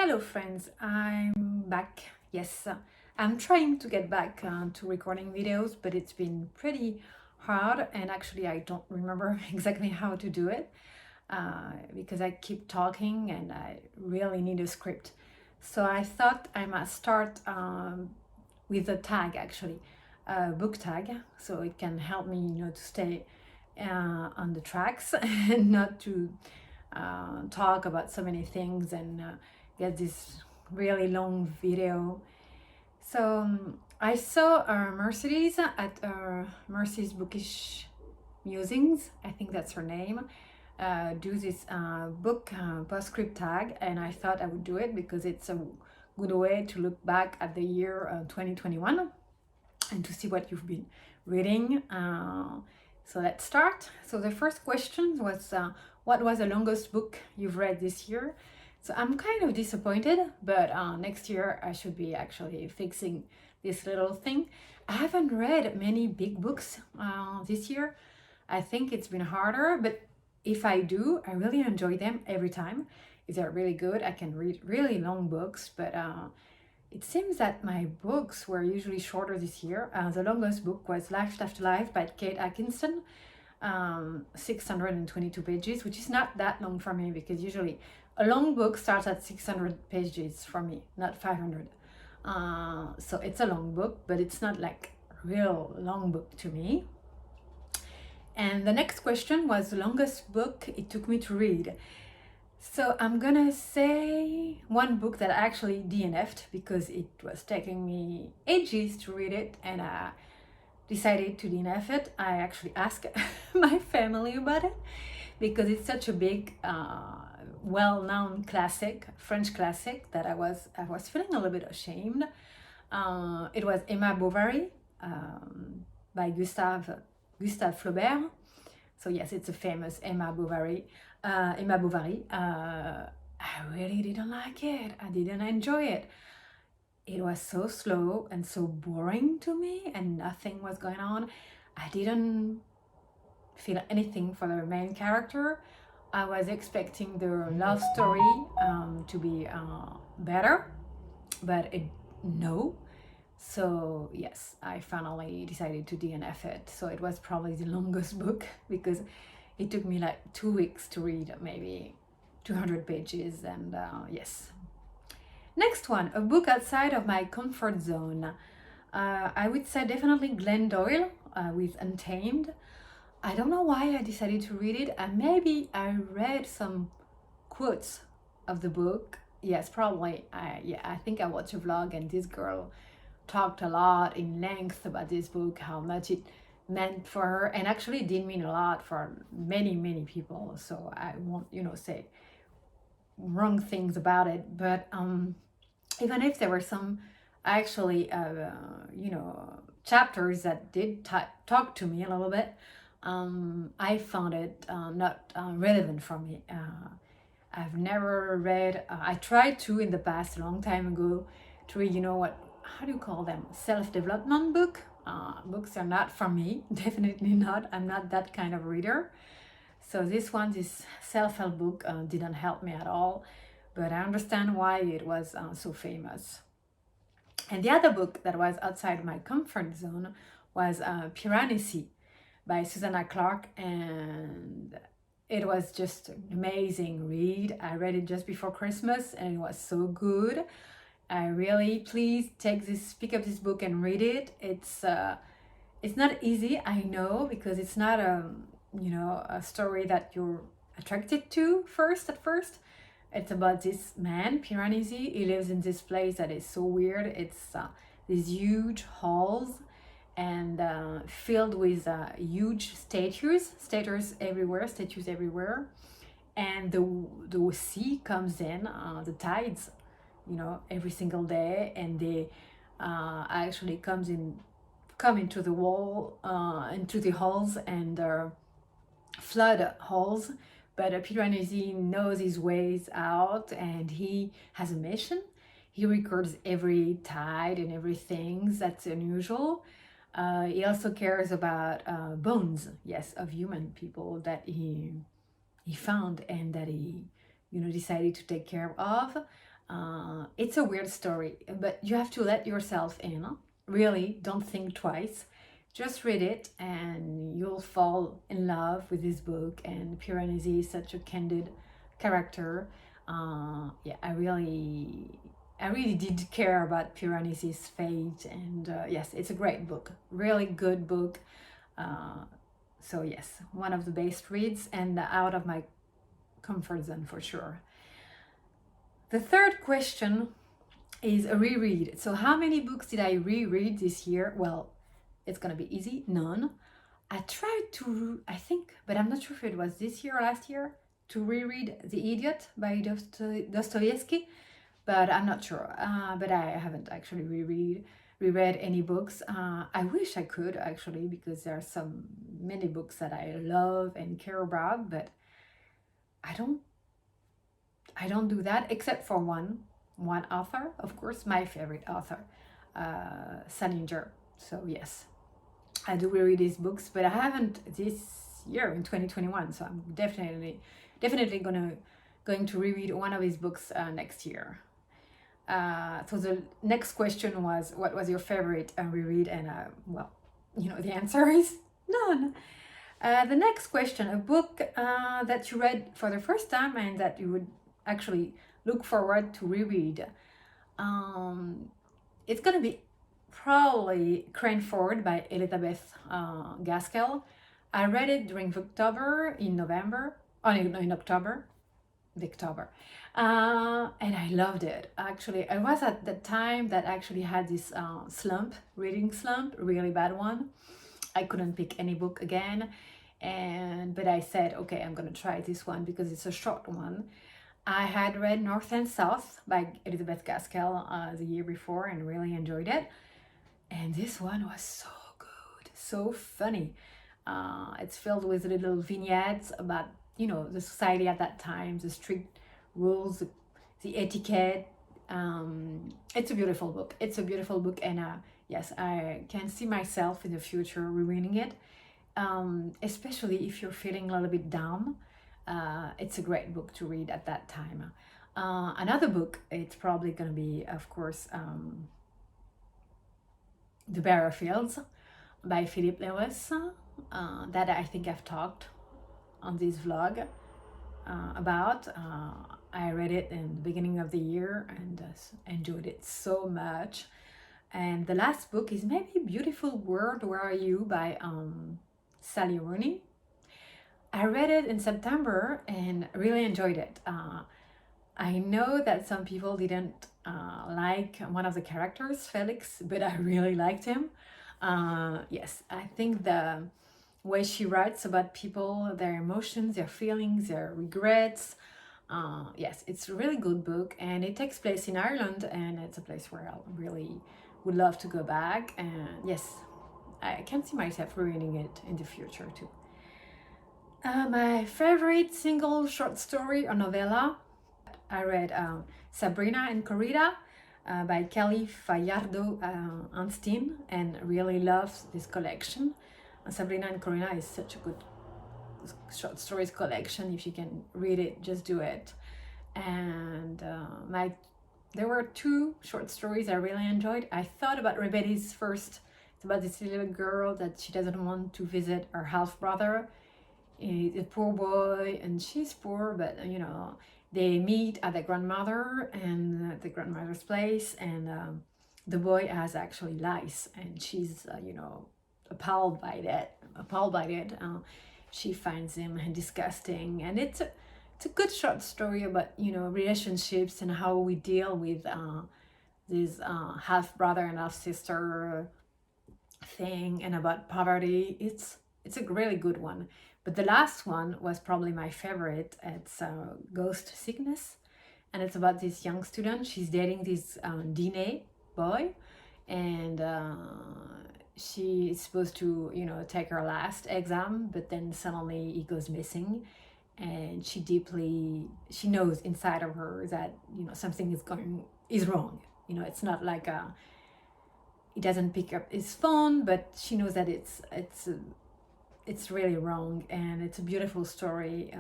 Hello friends, I'm back. Yes, I'm trying to get back to recording videos, but it's been pretty hard and actually I don't remember exactly how to do it because I keep talking and I really need a script. So I thought I must start with a tag actually, a book tag, so it can help me, to stay on the tracks and not to talk about so many things and get this really long video. So I saw Mercedes at Mercy's Bookish Musings, I think that's her name, do this book Postcript Tag, and I thought I would do it because it's a good way to look back at the year 2021 and to see what you've been reading. So let's start. So the first question was, what was the longest book you've read this year? So I'm kind of disappointed, but next year I should be actually fixing this little thing. I haven't read many big books this year. I think it's been harder, but if I do, I really enjoy them every time. If they're really good, I can read really long books, but it seems that my books were usually shorter this year. The longest book was Life After Life by Kate Atkinson, 622 pages, which is not that long for me because usually a long book starts at 600 pages for me, not 500. So it's a long book, but it's not like a real long book to me. And the next question was the longest book it took me to read. So I'm gonna say one book that I actually DNF'd because it was taking me ages to read it and I decided to DNF it. I actually asked my family about it because it's such a big, well-known classic, French classic, that I was feeling a little bit ashamed. It was Emma Bovary by Gustave Flaubert. So yes, it's a famous Emma Bovary. I really didn't like it. I didn't enjoy it. It was so slow and so boring to me and nothing was going on. I didn't feel anything for the main character. I was expecting the love story to be better, but no. So yes, I finally decided to DNF it. So it was probably the longest book because it took me like 2 weeks to read maybe 200 pages and yes. Next one, a book outside of my comfort zone. I would say definitely Glenn Doyle with Untamed. I don't know why I decided to read it, and maybe I read some quotes of the book. Yes, probably. I think I watched a vlog and this girl talked a lot in length about this book, how much it meant for her, and actually it did mean a lot for many people, so I won't say wrong things about it. But even if there were some actually chapters that did talk to me a little bit, I found it not relevant for me. I've never read, I tried to in the past, a long time ago, to read, how do you call them? Self-development book. Books are not for me, definitely not. I'm not that kind of reader. So this self-help book didn't help me at all, but I understand why it was so famous. And the other book that was outside my comfort zone was Piranesi by Susanna Clarke, and it was just an amazing read. I read it just before Christmas and it was so good. I really, please pick up this book and read it. It's not easy, I know, because it's not a story that you're attracted to at first. It's about this man, Piranesi. He lives in this place that is so weird. It's these huge halls and filled with huge statues everywhere. And the sea comes in, the tides, every single day, and they actually come into the wall, into the halls and flood halls. But Piranesi knows his ways out and he has a mission. He records every tide and everything that's unusual. He also cares about bones, yes, of human people that he found and that he decided to take care of. It's a weird story, but you have to let yourself in. Really, don't think twice. Just read it and you'll fall in love with this book. And Piranesi is such a candid character. Yeah, I really did care about Piranesi's fate. And yes, it's a great book, really good book. So yes, one of the best reads and out of my comfort zone for sure. The third question is a reread. So how many books did I reread this year? Well, it's gonna be easy, none. I tried to, I think, but I'm not sure if it was this year or last year, to reread The Idiot by Dostoevsky, but I'm not sure. But I haven't actually reread any books. I wish I could actually, because there are many books that I love and care about, but I don't do that except for one author, of course, my favorite author, Salinger. So yes, I do reread his books, but I haven't this year in 2021. So I'm definitely going to reread one of his books next year. So the next question was, what was your favorite reread? And well, the answer is none. The next question, a book that you read for the first time and that you would actually look forward to reread. It's gonna be probably Cranford by Elizabeth Gaskell. I read it during October, in November, in October, and I loved it. Actually, I was at the time that actually had this reading slump, really bad one. I couldn't pick any book again, but I said, okay, I'm gonna try this one because it's a short one. I had read North and South by Elizabeth Gaskell the year before and really enjoyed it. And this one was so good, so funny. It's filled with little vignettes about, the society at that time, the strict rules, the etiquette. It's a beautiful book. And yes, I can see myself in the future rereading it, especially if you're feeling a little bit down. It's a great book to read at that time. Another book, it's probably going to be, of course, The Barrow Fields by Philip Lewis, that I think I've talked on this vlog about. I read it in the beginning of the year and enjoyed it so much. And the last book is maybe Beautiful World, Where Are You by Sally Rooney. I read it in September and really enjoyed it. I know that some people didn't like one of the characters, Felix, but I really liked him. Yes, I think the way she writes about people, their emotions, their feelings, their regrets. Yes, it's a really good book, and it takes place in Ireland, and it's a place where I really would love to go back. And yes, I can see myself reading it in the future too. My favorite single short story or novella, I read Sabrina and Corrida by Kelly Fajardo-Anstine, and really loves this collection. Sabrina and Corrida is such a good short stories collection. If you can read it, just do it. And there were two short stories I really enjoyed. I thought about Rebetti's first. It's about this little girl that she doesn't want to visit her half brother. He's a poor boy and she's poor, but they meet at the grandmother and the grandmother's place, and the boy has actually lice, and she's appalled by it. She finds him disgusting, and it's a good short story about relationships and how we deal with this half brother and half sister thing, and about poverty. It's a really good one. But the last one was probably my favorite. It's Ghost Sickness, and it's about this young student. She's dating this Dine boy, and she is supposed to take her last exam, but then suddenly he goes missing, and she knows inside of her that something is wrong. It's not like he doesn't pick up his phone, but she knows that it's really wrong, and it's a beautiful story.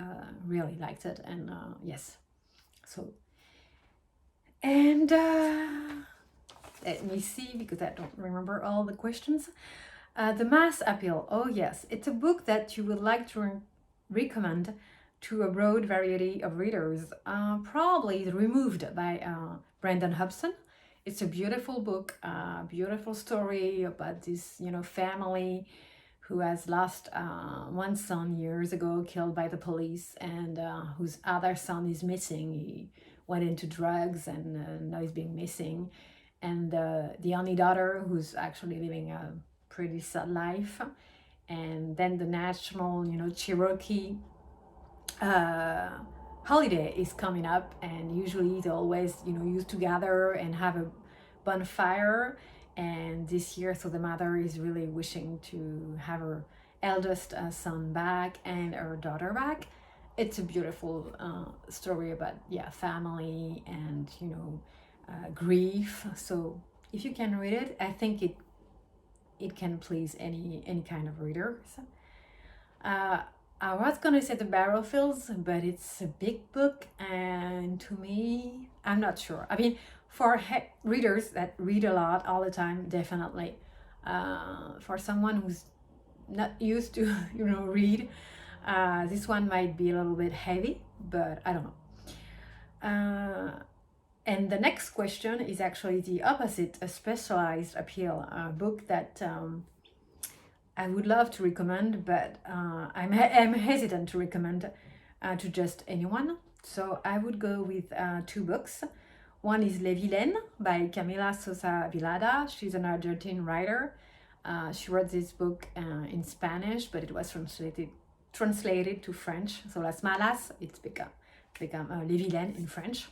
Really liked it, and yes. So And let me see, because I don't remember all the questions. The Mass Appeal. Oh yes, it's a book that you would like to recommend to a broad variety of readers. Probably removed by Brandon Hobson. It's a beautiful book, beautiful story about this, family who has lost one son years ago, killed by the police, and whose other son is missing. He went into drugs and now he's being missing. And the only daughter, who's actually living a pretty sad life. And then the national, Cherokee holiday is coming up, and usually they always, used to gather and have a bonfire. And this year, so the mother is really wishing to have her eldest son back and her daughter back. It's a beautiful story about family and grief. So if you can read it, I think it can please any kind of reader. So, I was gonna say the Battlefields, but it's a big book, and to me, I'm not sure. I mean, for readers that read a lot all the time, definitely. For someone who's not used to, read, this one might be a little bit heavy, but I don't know. And the next question is actually the opposite, a specialized appeal, book that I would love to recommend, but I'm hesitant to recommend to just anyone. So I would go with two books. One is Le Vilain by Camila Sosa Vilada. She's an Argentine writer. She wrote this book in Spanish, but it was translated to French. So Las Malas, it's become Le Vilain in French.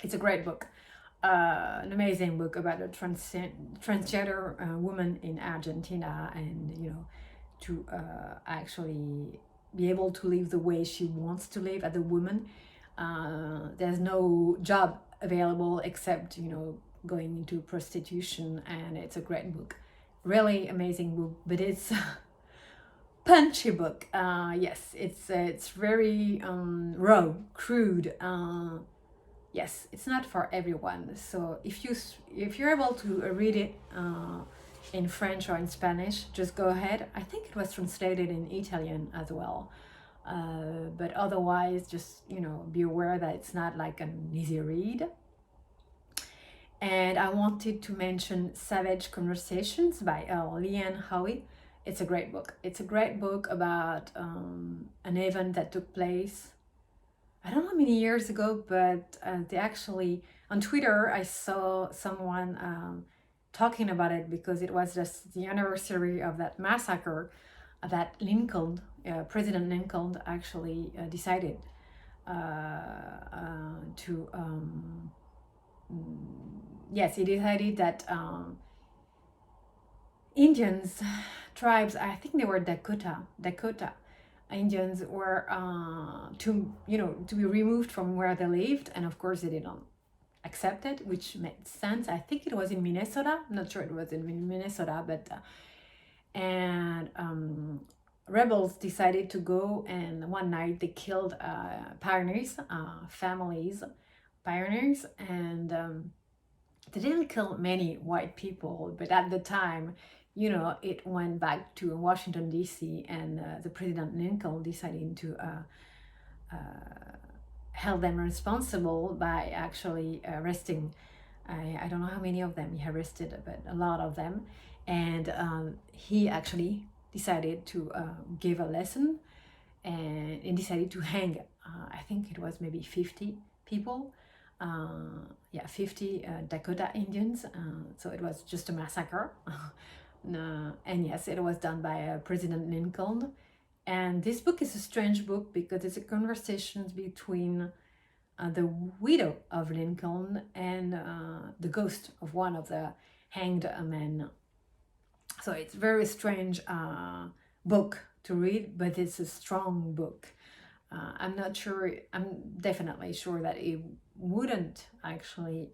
It's a great book. An amazing book about a transgender woman in Argentina, and to actually be able to live the way she wants to live as a woman. There's no job available except going into prostitution, and it's a great book, really amazing book, but it's punchy book. Yes, it's very raw, crude. Yes, it's not for everyone. So if you're able to read it in French or in Spanish, just go ahead. I think it was translated in Italian as well. But otherwise, just be aware that it's not like an easy read. And I wanted to mention Savage Conversations by Leanne Howie. It's a great book. It's a great book about an event that took place, I don't know how many years ago, but they actually, on Twitter, I saw someone talking about it, because it was just the anniversary of that massacre that President Lincoln actually decided to, yes, he decided that Indians, tribes, I think they were Dakota Indians were to be removed from where they lived, and of course they didn't accept it, which made sense. I think it was in Minnesota. I'm not sure it was in Minnesota, but and rebels decided to go, and one night they killed pioneers, pioneers, and they didn't kill many white people, but at the time, it went back to Washington, D.C., and the President Lincoln decided to held them responsible by actually arresting, I don't know how many of them he arrested, but a lot of them. And he actually decided to give a lesson, and decided to hang, I think it was maybe 50 people. 50 Dakota Indians. So it was just a massacre. And yes, it was done by President Lincoln. And this book is a strange book, because it's a conversation between the widow of Lincoln and the ghost of one of the hanged men. So it's a very strange book to read, but it's a strong book. I'm not sure, I'm definitely sure that it wouldn't actually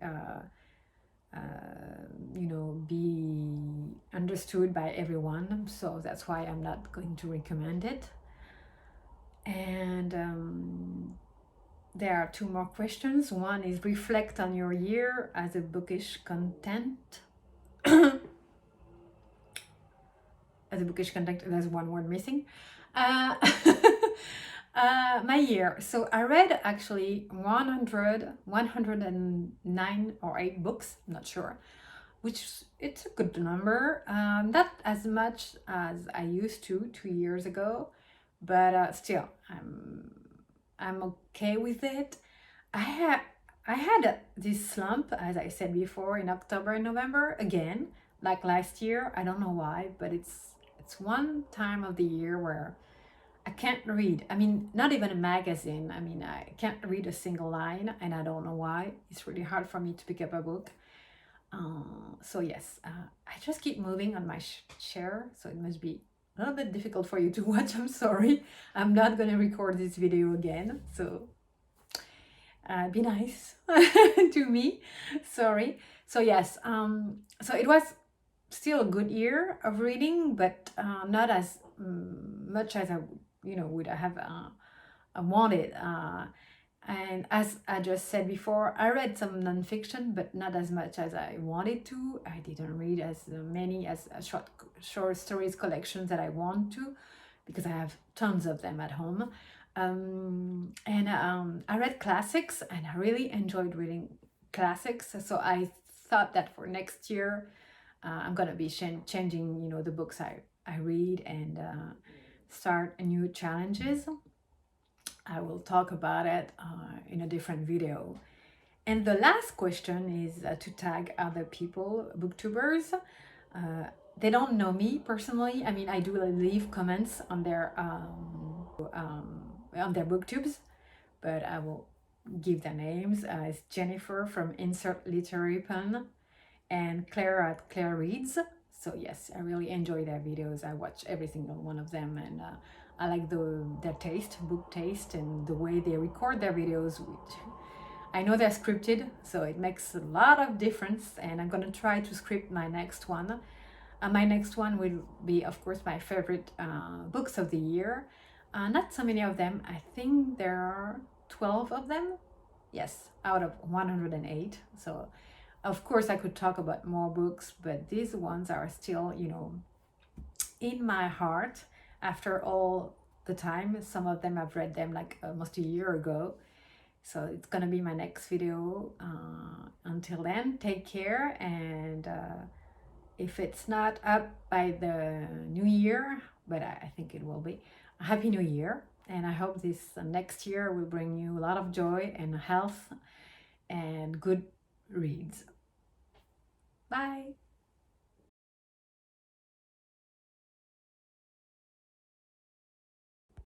be understood by everyone, so that's why I'm not going to recommend it. And there are two more questions. One is reflect on your year as a bookish content. As a bookish content, there's one word missing. My year. So I read actually 109 or 8 books, I'm not sure, which it's a good number. Not as much as I used to 2 years ago, but still, I'm okay with it. I had this slump, as I said before, in October and November again, like last year. I don't know why, but it's one time of the year where I can't read. I mean, not even a magazine. I mean, I can't read a single line, and I don't know why. It's really hard for me to pick up a book. So yes, I just keep moving on my chair, so it must be a little bit difficult for you to watch. I'm sorry. I'm not going to record this video again, so be nice to me. Sorry. So yes, so it was still a good year of reading, but not as much as I would have wanted. And as I just said before, I read some nonfiction, but not as much as I wanted to. I didn't read as many as short stories collections that I want to, because I have tons of them at home. I read classics, and I really enjoyed reading classics. So I thought that for next year, I'm gonna be changing, the books I read, and start new challenges. I will talk about it in a different video. And the last question is to tag other people, booktubers. They don't know me personally. I mean, I do leave comments on their booktubes, but I will give their names. It's Jennifer from Insert Literary Pun, and Claire at Claire Reads. So yes, I really enjoy their videos. I watch every single one of them, and I like their taste, book taste, and the way they record their videos, which I know they're scripted, so it makes a lot of difference, and I'm gonna try to script my next one. My next one will be, of course, my favorite books of the year. Not so many of them. I think there are 12 of them. Yes, out of 108. So, of course, I could talk about more books, but these ones are still, in my heart after all the time. Some of them I've read them like almost a year ago. So it's gonna be my next video. Until then, take care, and if it's not up by the new year, but I think it will be, a happy new year, and I hope this next year will bring you a lot of joy and health and good reads. Bye.